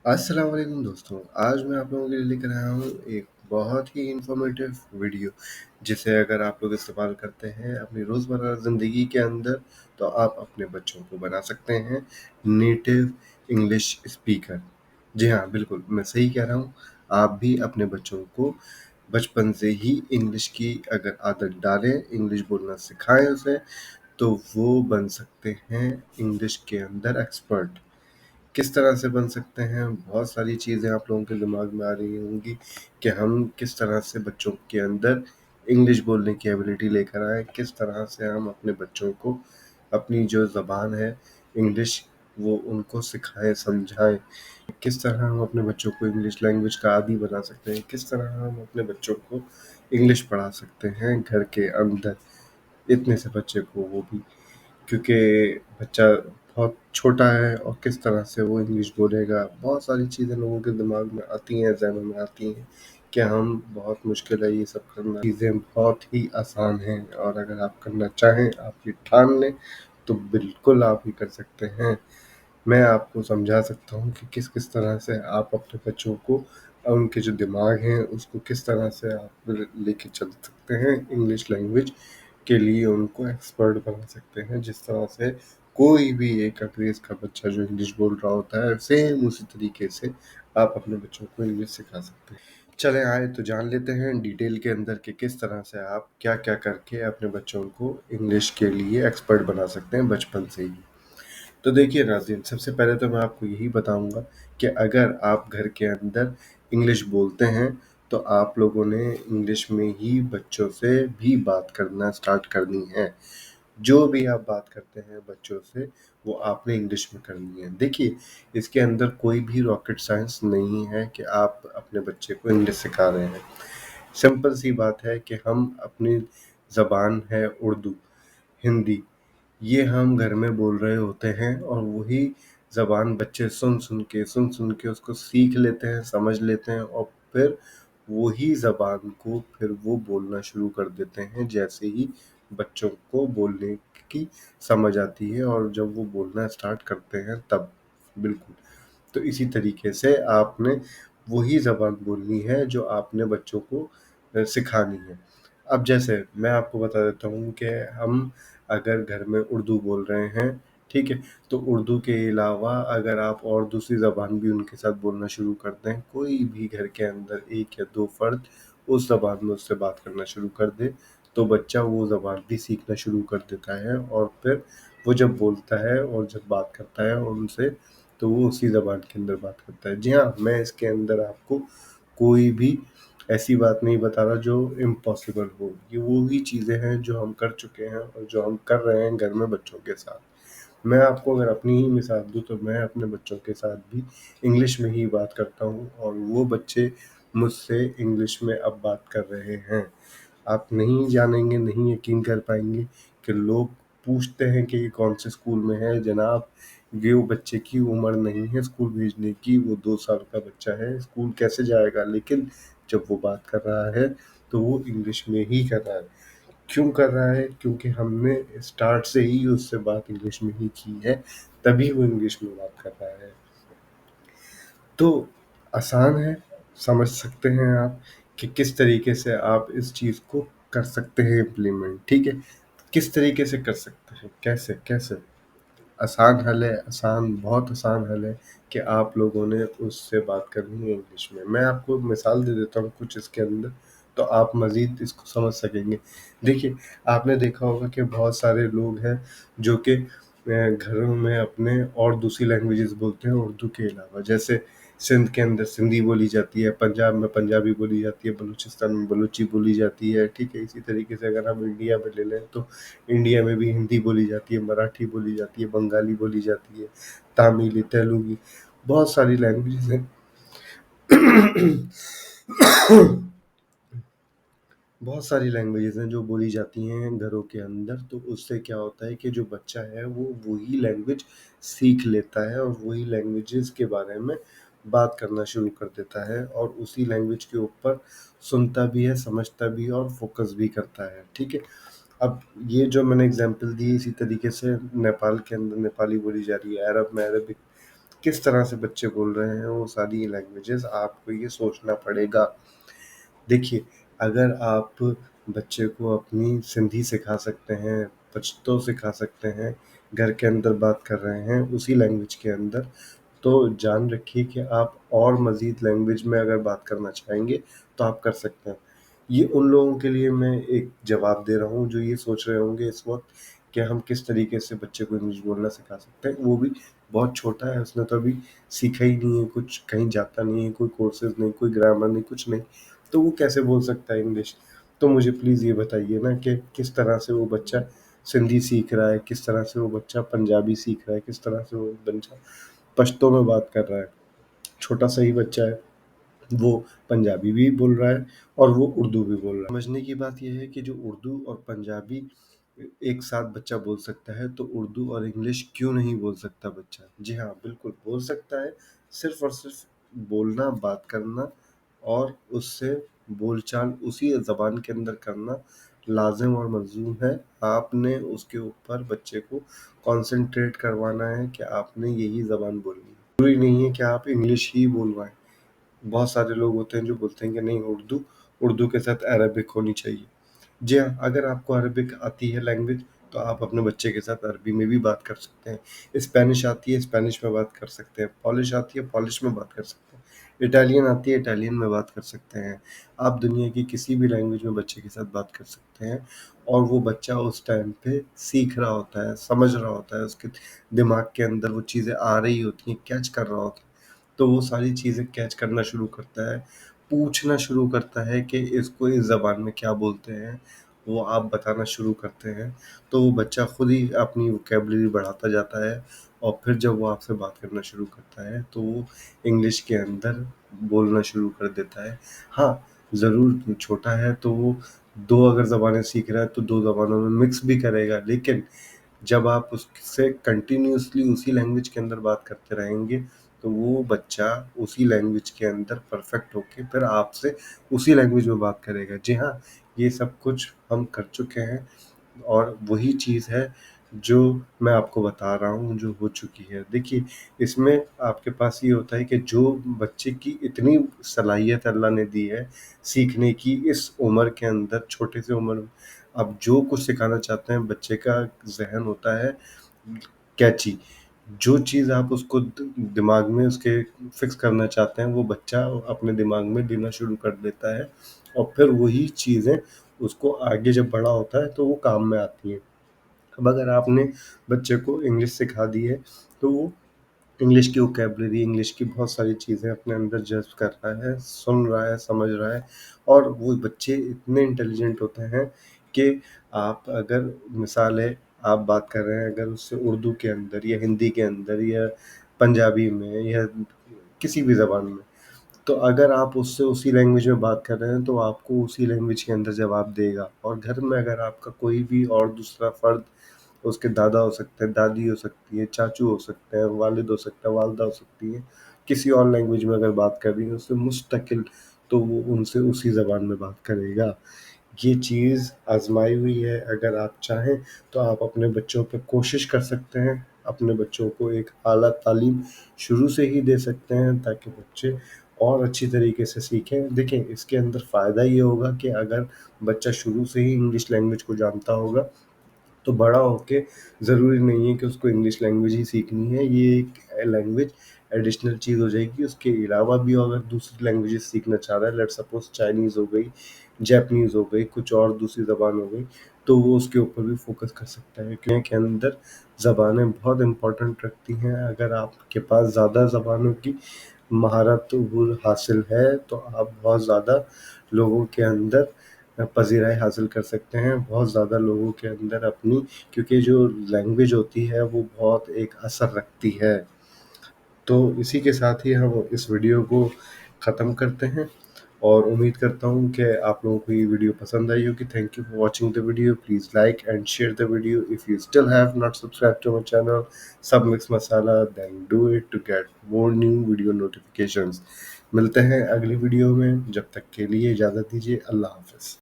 अस्सलाम वालेकुम दोस्तों। आज मैं आप लोगों के लिए लेकर आया हूँ एक बहुत ही इन्फॉर्मेटिव वीडियो, जिसे अगर आप लोग इस्तेमाल करते हैं अपनी रोज़मर्रा ज़िंदगी के अंदर, तो आप अपने बच्चों को बना सकते हैं नेटिव इंग्लिश स्पीकर। जी हाँ, बिल्कुल, मैं सही कह रहा हूँ। आप भी अपने बच्चों को बचपन से ही इंग्लिश की अगर आदत डालें, इंग्लिश बोलना सिखाएँ उसे, तो वो बन सकते हैं इंग्लिश के अंदर एक्सपर्ट। किस तरह से बन सकते हैं? बहुत सारी चीज़ें आप लोगों के दिमाग में आ रही होंगी कि हम किस तरह से बच्चों के अंदर इंग्लिश बोलने की एबिलिटी लेकर आएँ, किस तरह से हम अपने बच्चों को अपनी जो ज़बान है इंग्लिश, वो उनको सिखाएँ, समझाएँ। किस तरह हम अपने बच्चों को इंग्लिश लैंग्वेज का आदी बना सकते हैं, किस तरह हम अपने बच्चों को इंग्लिश पढ़ा सकते हैं घर के अंदर, इतने से बच्चे को वो भी, क्योंकि बच्चा बहुत छोटा है और किस तरह से वो इंग्लिश बोलेगा। बहुत सारी चीज़ें लोगों के दिमाग में आती हैं, ज़हनों में आती हैं कि हम बहुत मुश्किल है ये सब करना। चीज़ें बहुत ही आसान हैं और अगर आप करना चाहें, आप ये ठान लें, तो बिल्कुल आप ये कर सकते हैं। मैं आपको समझा सकता हूँ कि किस तरह से आप अपने बच्चों को उनके जो दिमाग हैं उसको किस तरह से आप लेके चल सकते हैं इंग्लिश लैंग्वेज के लिए, उनको एक्सपर्ट बना सकते हैं। जिस तरह से कोई भी एक अंग्रेज का बच्चा जो इंग्लिश बोल रहा होता है, सेम उसी तरीके से आप अपने बच्चों को इंग्लिश सिखा सकते हैं। चले आए तो जान लेते हैं डिटेल के अंदर कि किस तरह से आप क्या क्या करके अपने बच्चों को इंग्लिश के लिए एक्सपर्ट बना सकते हैं बचपन से ही। तो देखिए नाज़रीन, सबसे पहले तो मैं आपको यही बताऊंगा कि अगर आप घर के अंदर इंग्लिश बोलते हैं, तो आप लोगों ने इंग्लिश में ही बच्चों से भी बात करना स्टार्ट करनी है। जो भी आप बात करते हैं बच्चों से, वो आपने इंग्लिश में करनी है। देखिए, इसके अंदर कोई भी रॉकेट साइंस नहीं है कि आप अपने बच्चे को इंग्लिश सिखा रहे हैं। सिंपल सी बात है कि हम अपनी ज़बान है उर्दू, हिंदी, ये हम घर में बोल रहे होते हैं और वही ज़बान बच्चे सुन सुन के उसको सीख लेते हैं, समझ लेते हैं और फिर वही ज़बान को फिर वो बोलना शुरू कर देते हैं जैसे ही बच्चों को बोलने की समझ आती है, और जब वो बोलना स्टार्ट करते हैं तब। बिल्कुल। तो इसी तरीके से आपने वही ज़बान बोलनी है जो आपने बच्चों को सिखानी है। अब जैसे मैं आपको बता देता हूँ कि हम अगर घर में उर्दू बोल रहे हैं, ठीक है, तो उर्दू के अलावा अगर आप और दूसरी ज़बान भी उनके साथ बोलना शुरू कर दें, कोई भी घर के अंदर 1 या 2 फ़र्द उस ज़बान में उससे बात करना शुरू कर दे, तो बच्चा वो ज़बान भी सीखना शुरू कर देता है और फिर वो जब बोलता है और जब बात करता है उनसे, तो वो उसी ज़बान के अंदर बात करता है। जी हाँ, मैं इसके अंदर आपको कोई भी ऐसी बात नहीं बता रहा जो इम्पॉसिबल हो। ये वो ही चीज़ें हैं जो हम कर चुके हैं और जो हम कर रहे हैं घर में बच्चों के साथ। मैं आपको अगर अपनी ही मिसाल दूँ, तो मैं अपने बच्चों के साथ भी इंग्लिश में ही बात करता हूँ और वो बच्चे मुझसे इंग्लिश में अब बात कर रहे हैं। आप नहीं जानेंगे, नहीं यकीन कर पाएंगे कि लोग पूछते हैं कि ये कौन से स्कूल में है जनाब। ये वो बच्चे की उम्र नहीं है स्कूल भेजने की, वो 2 साल का बच्चा है, स्कूल कैसे जाएगा। लेकिन जब वो बात कर रहा है तो वो इंग्लिश में ही कर रहा है। क्यों कर रहा है? क्योंकि हमने स्टार्ट से ही उससे बात इंग्लिश में ही की है, तभी वो इंग्लिश में बात कर रहा है। तो आसान है, समझ सकते हैं आप कि किस तरीके से आप इस चीज़ को कर सकते हैं इम्प्लीमेंट, ठीक है। किस तरीके से कर सकते हैं, कैसे कैसे? आसान हल है, आसान, बहुत आसान हल है कि आप लोगों ने उससे बात करनी है इंग्लिश में। मैं आपको मिसाल दे देता हूँ कुछ इसके अंदर, तो आप मज़ीद इसको समझ सकेंगे। देखिए, आपने देखा होगा कि बहुत सारे लोग हैं जो कि घरों में अपने और दूसरी लैंग्वेजेस बोलते हैं उर्दू के अलावा। जैसे सिंध के अंदर सिंधी बोली जाती है, पंजाब में पंजाबी बोली जाती है, बलूचिस्तान में बलूची बोली जाती है, ठीक है। इसी तरीके से अगर हम इंडिया में ले लें, तो इंडिया में भी हिंदी बोली जाती है, मराठी बोली जाती है, बंगाली बोली जाती है, तमिल, तेलुगु, बहुत सारी लैंग्वेजेस हैं। बहुत सारी लैंग्वेजेस हैं जो बोली जाती हैं घरों के अंदर। तो उससे क्या होता है कि जो बच्चा है वो वही लैंग्वेज सीख लेता है और वही लैंग्वेजेस के बारे में बात करना शुरू कर देता है और उसी लैंग्वेज के ऊपर सुनता भी है, समझता भी है और फोकस भी करता है, ठीक है। अब ये जो मैंने एग्जांपल दी, इसी तरीके से नेपाल के अंदर नेपाली बोली जा रही है, अरब में अरबिक, किस तरह से बच्चे बोल रहे हैं वो सारी लैंग्वेजेस आपको ये सोचना पड़ेगा। देखिए, अगर आप बच्चे को अपनी सिंधी सिखा सकते हैं, पश्तो सिखा सकते हैं, घर के अंदर बात कर रहे हैं उसी लैंग्वेज के अंदर, तो जान रखिए कि आप और मज़ीद लैंग्वेज में अगर बात करना चाहेंगे तो आप कर सकते हैं। ये उन लोगों के लिए मैं एक जवाब दे रहा हूँ जो ये सोच रहे होंगे इस वक़्त कि हम किस तरीके से बच्चे को इंग्लिश बोलना सिखा सकते हैं। वो भी बहुत छोटा है, उसने तो अभी सीखा ही नहीं है कुछ, कहीं जाता नहीं है, कोई कोर्सेज़ नहीं, कोई ग्रामर नहीं, कुछ नहीं, तो वो कैसे बोल सकता है इंग्लिश? तो मुझे प्लीज़ ये बताइए ना कि किस तरह से वो बच्चा सिंधी सीख रहा है, किस तरह से वो बच्चा पंजाबी सीख रहा है, किस तरह से वो बच्चा पश्तो में बात कर रहा है। छोटा सा ही बच्चा है, वो पंजाबी भी बोल रहा है और वो उर्दू भी बोल रहा है। समझने की बात ये है कि जो उर्दू और पंजाबी एक साथ बच्चा बोल सकता है, तो उर्दू और इंग्लिश क्यों नहीं बोल सकता बच्चा? जी हाँ, बिल्कुल बोल सकता है, सिर्फ़ और सिर्फ़ बोलना, बात करना और उससे बोलचाल उसी ज़बान के अंदर करना लाज़िम और मलज़ूम है। आपने उसके ऊपर बच्चे को कॉन्सन्ट्रेट करवाना है कि आपने यही ज़बान बोलनी है। ज़रूरी नहीं है कि आप इंग्लिश ही बोलवाएँ। बहुत सारे लोग होते हैं जो बोलते हैं कि नहीं, उर्दू के साथ अरबिक होनी चाहिए। जी हाँ, अगर आपको अरबिक आती है लैंग्वेज, तो आप अपने बच्चे के साथ अरबी में भी बात कर सकते हैं। स्पेनिश आती है, स्पेनिश में बात कर सकते हैं। पॉलिश आती है, पॉलिश में बात कर सकते हैं। इटालियन आती है, इटालियन में बात कर सकते हैं। आप दुनिया की किसी भी लैंग्वेज में बच्चे के साथ बात कर सकते हैं और वो बच्चा उस टाइम पे सीख रहा होता है, समझ रहा होता है, उसके दिमाग के अंदर वो चीज़ें आ रही होती हैं, कैच कर रहा होता है। तो वो सारी चीज़ें कैच करना शुरू करता है, पूछना शुरू करता है कि इसको इस ज़बान में क्या बोलते हैं, वो आप बताना शुरू करते हैं, तो वो बच्चा खुद ही अपनी वोकैब्युलरी बढ़ाता जाता है और फिर जब वो आपसे बात करना शुरू करता है, तो वो इंग्लिश के अंदर बोलना शुरू कर देता है। हाँ, ज़रूर छोटा है तो वो 2 अगर ज़बानें सीख रहा है तो 2 ज़बानों में मिक्स भी करेगा, लेकिन जब आप उससे कंटिन्यूअसली उसी लैंग्वेज के अंदर बात करते रहेंगे, तो वो बच्चा उसी लैंग्वेज के अंदर परफेक्ट होके फिर आपसे उसी लैंग्वेज में बात करेगा। जी हाँ, ये सब कुछ हम कर चुके हैं और वही चीज़ है जो मैं आपको बता रहा हूँ, जो हो चुकी है। देखिए, इसमें आपके पास ये होता है कि जो बच्चे की इतनी सलाहियत अल्लाह ने दी है सीखने की इस उम्र के अंदर, छोटे से उम्र में, आप जो कुछ सिखाना चाहते हैं, बच्चे का ज़हन होता है कैची। जो चीज़ आप उसको दिमाग में उसके फिक्स करना चाहते हैं, वो बच्चा अपने दिमाग में लेना शुरू कर देता है और फिर वही चीज़ें उसको आगे जब बड़ा होता है तो वो काम में आती हैं। अब अगर आपने बच्चे को इंग्लिश सिखा दी है, तो वो इंग्लिश की वोकैब्युलरी, इंग्लिश की बहुत सारी चीज़ें अपने अंदर जज़्ब कर रहा है, सुन रहा है, समझ रहा है और वो बच्चे इतने इंटेलिजेंट होते हैं कि आप अगर मिसाल है, आप बात कर रहे हैं अगर उससे उर्दू के अंदर या हिंदी के अंदर या पंजाबी में या किसी भी ज़बान में, तो अगर आप उससे उसी लैंग्वेज में बात कर रहे हैं, तो आपको उसी लैंग्वेज के अंदर जवाब देगा और घर में अगर आपका कोई भी और दूसरा फ़र्द, उसके दादा हो सकते हैं, दादी हो सकती है, चाचू हो सकते हैं, वालिद हो सकता है, वालदा हो सकती है, किसी और लैंग्वेज में अगर बात कर रही है उससे मुस्तकिल, तो वो उनसे उसी ज़बान में बात करेगा। ये चीज़ आज़माई हुई है, अगर आप चाहें तो आप अपने बच्चों पे कोशिश कर सकते हैं, अपने बच्चों को एक आला तालीम शुरू से ही दे सकते हैं ताकि बच्चे और अच्छी तरीके से सीखें। देखिए, इसके अंदर फ़ायदा ये होगा कि अगर बच्चा शुरू से ही इंग्लिश लैंग्वेज को जानता होगा, तो बड़ा होके ज़रूरी नहीं है कि उसको इंग्लिश लैंग्वेज ही सीखनी है, ये एक लैंग्वेज एडिशनल चीज़ हो जाएगी। उसके अलावा भी अगर दूसरी लैंग्वेजेस सीखना चाह रहा है, लेट्स सपोज़ चाइनीज़ हो गई, जापानीज़ हो गई, कुछ और दूसरी ज़बान हो गई, तो वो उसके ऊपर भी फ़ोकस कर सकता है क्योंकि के अंदर ज़बानें बहुत इम्पोर्टेंट रखती हैं। अगर आपके पास ज़्यादा ज़बानों की महारत वो हासिल है, तो आप बहुत ज़्यादा लोगों के अंदर पज़ीराई हासिल कर सकते हैं, बहुत ज़्यादा लोगों के अंदर अपनी, क्योंकि जो लैंग्वेज होती है वो बहुत एक असर रखती है। तो इसी के साथ ही हम इस वीडियो को ख़त्म करते हैं और उम्मीद करता हूँ कि आप लोगों को ये वीडियो पसंद आई होगी। Thank you for watching the video. Please like and share the video. If you still have not subscribe to my channel Sab mix masala, then do it to get more new video notifications. मिलते हैं अगली video में, जब तक के लिए इजाज़त दीजिए। अल्लाह हाफ़िज़।